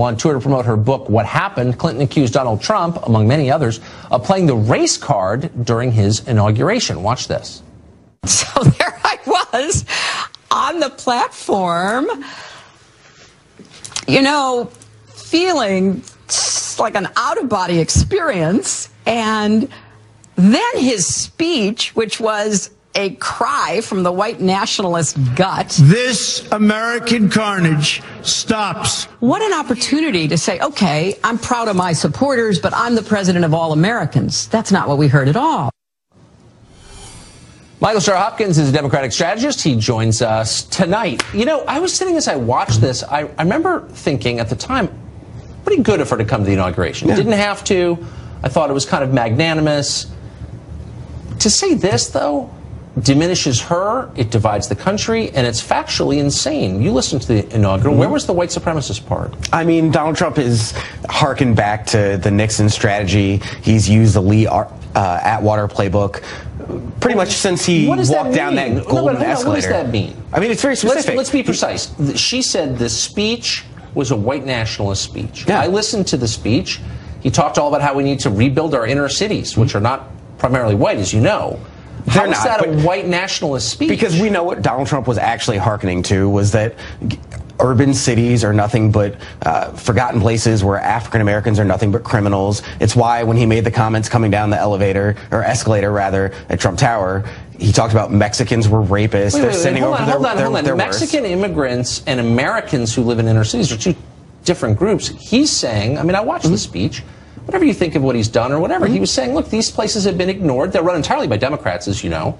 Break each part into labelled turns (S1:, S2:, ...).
S1: on tour to promote her book, What Happened. Clinton accused Donald Trump, among many others, of playing the race card during his inauguration. Watch this.
S2: So there I was on the platform, you know, feeling like an out-of-body experience. And then his speech, which was a cry from the white nationalist gut.
S3: This American carnage stops.
S2: What an opportunity to say, okay, I'm proud of my supporters, but I'm the president of all Americans. That's not what we heard at all.
S1: Michael Starr Hopkins is a Democratic strategist. He joins us tonight. You know, I was sitting as I watched this, I remember thinking at the time, pretty good of her to come to the inauguration. Yeah. Didn't have to. I thought it was kind of magnanimous. To say this, though, diminishes her, it divides the country, and it's factually insane. You listened to the inaugural. Where was the white supremacist part?
S4: I mean, Donald Trump is harkened back to the Nixon strategy. He's used the Lee Atwater playbook pretty much since he walked down that golden escalator.
S1: What does that mean?
S4: I mean, it's very specific.
S1: Let's be precise. She said the speech was a white nationalist speech.
S4: Yeah.
S1: I listened to the speech. He talked all about how we need to rebuild our inner cities, which are not primarily white, as you know. How is that a white nationalist speech?
S4: Because we know what Donald Trump was actually hearkening to was that urban cities are nothing but forgotten places where African Americans are nothing but criminals. It's why when he made the comments coming down the elevator, or escalator rather, at Trump Tower, he talked about Mexicans were rapists.
S1: Hold on. Mexican immigrants and Americans who live in inner cities are two different groups. He's saying, I mean, I watched the speech. Whatever you think of what he's done or whatever, he was saying, look, these places have been ignored. They're run entirely by Democrats, as you know,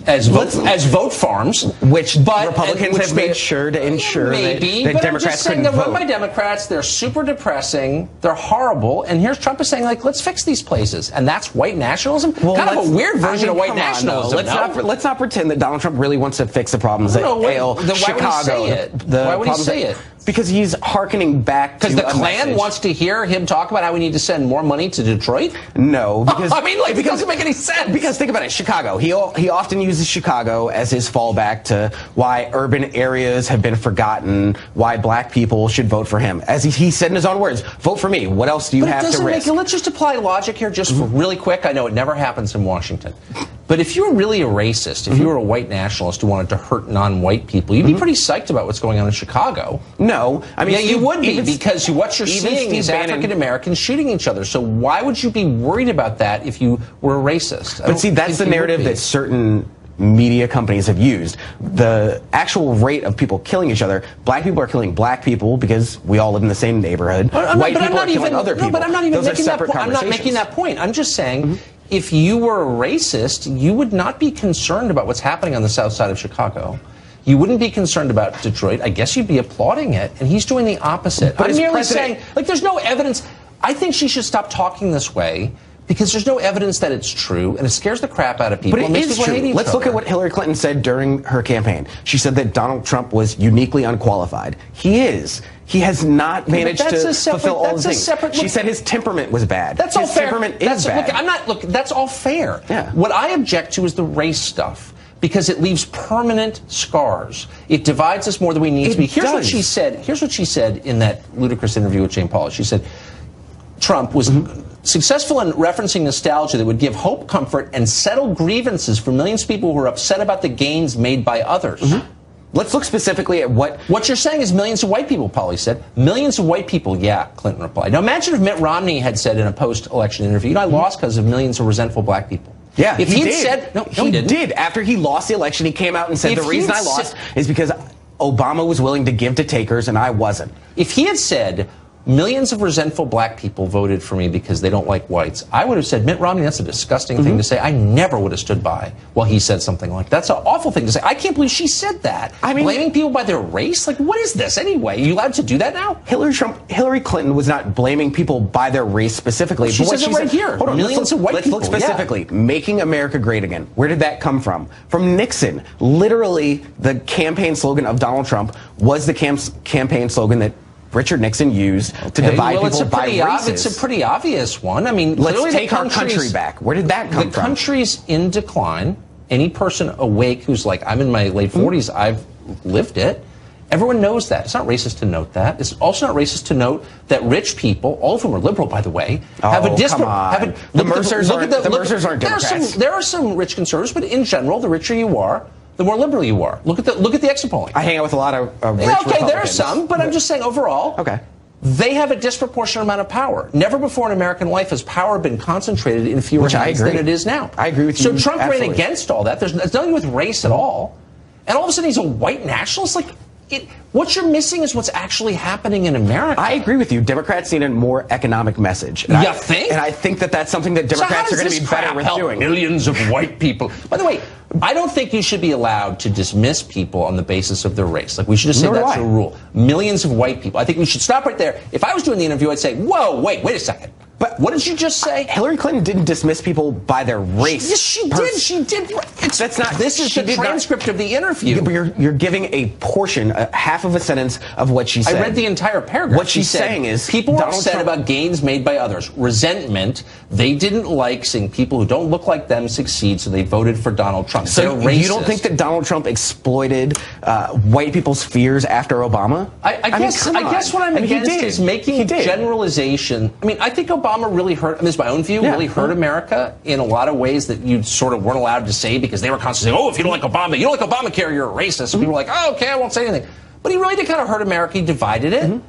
S1: as vote farms.
S4: Which Republicans have made sure to ensure that Democrats couldn't vote.
S1: They're run by Democrats. They're super depressing. They're horrible. And here's Trump is saying, like, let's fix these places. And that's white nationalism? Well, kind of a weird version of white nationalism.
S4: Let's not pretend that Donald Trump really wants to fix the problems that ail Chicago.
S1: Why would he say it?
S4: Because he's hearkening back to
S1: the Klan wants to hear him talk about how we need to send more money to Detroit?
S4: No, because
S1: I mean, like, it doesn't make any sense.
S4: Because think about it, Chicago. He often uses Chicago as his fallback to why urban areas have been forgotten, why black people should vote for him. As he said in his own words, vote for me. What else do you have to risk?
S1: Let's just apply logic here, just really quick. I know it never happens in Washington. But if you were really a racist, if you were a white nationalist who wanted to hurt non-white people, you'd be pretty psyched about what's going on in Chicago.
S4: No. I mean,
S1: yeah, you would be, because what you're seeing is African Americans shooting each other. So why would you be worried about that if you were a racist?
S4: But see, that's the narrative that certain media companies have used. The actual rate of people killing each other, black people are killing black people because we all live in the same neighborhood. White people are killing other people.
S1: No, but I'm not even making that point. I'm not making that point. I'm just saying, if you were a racist, you would not be concerned about what's happening on the south side of Chicago. You wouldn't be concerned about Detroit. I guess you'd be applauding it. And he's doing the opposite. But I'm merely saying, like, there's no evidence. I think she should stop talking this way because there's no evidence that it's true, and it scares the crap out of people.
S4: But it is true. Let's look at what Hillary Clinton said during her campaign. She said that Donald Trump was uniquely unqualified. He is. He has not managed to fulfill all the things. She said his temperament was bad.
S1: That's all fair.
S4: His temperament is bad.
S1: Look, that's all fair.
S4: Yeah.
S1: What I object to is the race stuff, because it leaves permanent scars. It divides us more than we need to be. Here's what she said. Here's what she said in that ludicrous interview with Jane Pauley. She said Trump was successful in referencing nostalgia that would give hope, comfort, and settle grievances for millions of people who are upset about the gains made by others. Let's look specifically at what you're saying is millions of white people, Pauley said. Millions of white people, yeah, Clinton replied. Now imagine if Mitt Romney had said in a post-election interview, you know, I lost because of millions of resentful black people.
S4: Yeah,
S1: if he said,
S4: he did. After he lost the election, he came out and said, the reason I lost is because Obama was willing to give to takers and I wasn't.
S1: If he had said, millions of resentful black people voted for me because they don't like whites, I would have said, Mitt Romney, that's a disgusting thing to say. I never would have stood by while he said something like that. That's an awful thing to say. I can't believe she said that. I mean, blaming people by their race? Like, what is this anyway? Are you allowed to do that now?
S4: Hillary Clinton was not blaming people by their race specifically.
S1: She says it right here.
S4: Hold on,
S1: millions of white people.
S4: Let's look specifically. Yeah. Making America Great Again. Where did that come from? From Nixon. Literally, the campaign slogan of Donald Trump was the campaign slogan that Richard Nixon used to divide people by races.
S1: It's a pretty obvious one. I mean,
S4: let's take our country back. Where did that come from?
S1: The country's in decline. Any person awake who's like, I'm in my late 40s, I've lived it. Everyone knows that. It's not racist to note that. It's also not racist to note that rich people, all of whom are liberal, by the way, have a disproportionate.
S4: The Mercers aren't Democrats.
S1: There are some rich conservatives, but in general, the richer you are, the more liberal you are. Look at the exit polling.
S4: I hang out with a lot of rich Republicans.
S1: There are some, but I'm just saying overall.
S4: Okay.
S1: They have a disproportionate amount of power. Never before in American life has power been concentrated in fewer hands than it is now.
S4: I agree with you.
S1: So Trump ran against all that. There's nothing with race at all. And all of a sudden he's a white nationalist? Like, what you're missing is what's actually happening in America.
S4: I agree with you. Democrats need a more economic message.
S1: You think?
S4: And I think that that's something that Democrats are going to be better with doing.
S1: Millions of white people. By the way, I don't think you should be allowed to dismiss people on the basis of their race. Like, we should just say that's a rule. Millions of white people. I think we should stop right there. If I was doing the interview, I'd say, whoa, wait a second. But what did you just say?
S4: Hillary Clinton didn't dismiss people by their race.
S1: Yes, she did. She did.
S4: That's not.
S1: This is the transcript of the interview.
S4: Yeah, but you're giving a portion, half of a sentence of what she said.
S1: I read the entire paragraph.
S4: What she's saying is
S1: people were upset about gains made by others. Resentment. They didn't like seeing people who don't look like them succeed, so they voted for Donald Trump.
S4: So you don't think that Donald Trump exploited white people's fears after Obama?
S1: I guess what I'm against is making generalization. I mean, I think Obama really hurt, this is my own view, really hurt America in a lot of ways that you sort of weren't allowed to say because they were constantly saying, oh, if you don't like Obama, you don't like Obamacare, you're a racist. So people were like, oh, okay, I won't say anything. But he really did kind of hurt America. He divided it.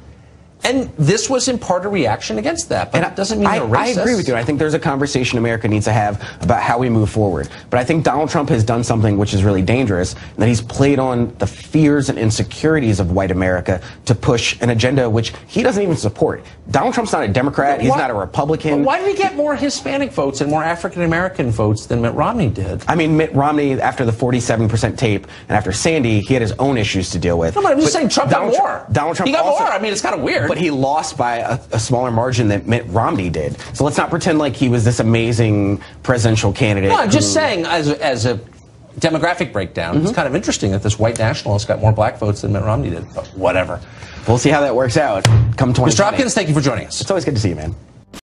S1: And this was in part a reaction against that, but it doesn't mean they're racist.
S4: I agree with you. I think there's a conversation America needs to have about how we move forward. But I think Donald Trump has done something which is really dangerous, and that he's played on the fears and insecurities of white America to push an agenda which he doesn't even support. Donald Trump's not a Democrat. He's not a Republican.
S1: But why did he get more Hispanic votes and more African-American votes than Mitt Romney did?
S4: I mean, Mitt Romney, after the 47% tape and after Sandy, he had his own issues to deal with.
S1: No, but I'm just saying Trump got more.
S4: Donald Trump
S1: he got more. I mean, it's kind of weird.
S4: But he lost by a smaller margin than Mitt Romney did. So let's not pretend like he was this amazing presidential candidate.
S1: No, I'm just saying, as a demographic breakdown, it's kind of interesting that this white nationalist got more black votes than Mitt Romney did. But whatever.
S4: We'll see how that works out come 2020.
S1: Mr. Hopkins, thank you for joining us.
S4: It's always good to see you, man.